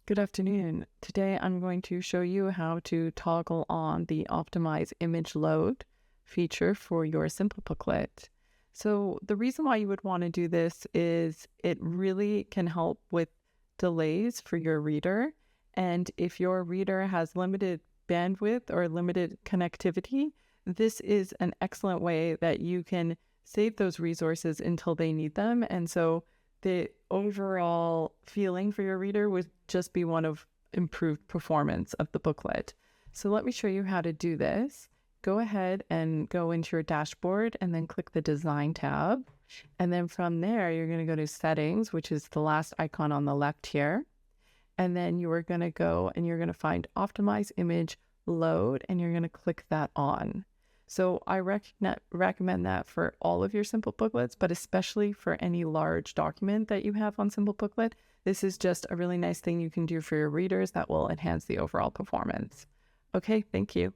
Good afternoon. Today I'm going to show you how to toggle on the Optimize Image Load feature for your Simplebooklet. So the reason why you would want to do this is it really can help with delays for your reader. And if your reader has limited bandwidth or limited connectivity, this is an excellent way that you can save those resources until they need them. And so the overall feeling for your reader would just be one of improved performance of the booklet. So let me show you how to do this. Go ahead and go into your dashboard and then click the Design tab. And then from there, you're going to go to Settings, which is the last icon on the left here. And then you are going to go and you're going to find Optimize Image Load, and you're going to click that on. So I recommend that for all of your Simplebooklets, but especially for any large document that you have on Simplebooklet. This is just a really nice thing you can do for your readers that will enhance the overall performance. Okay, thank you.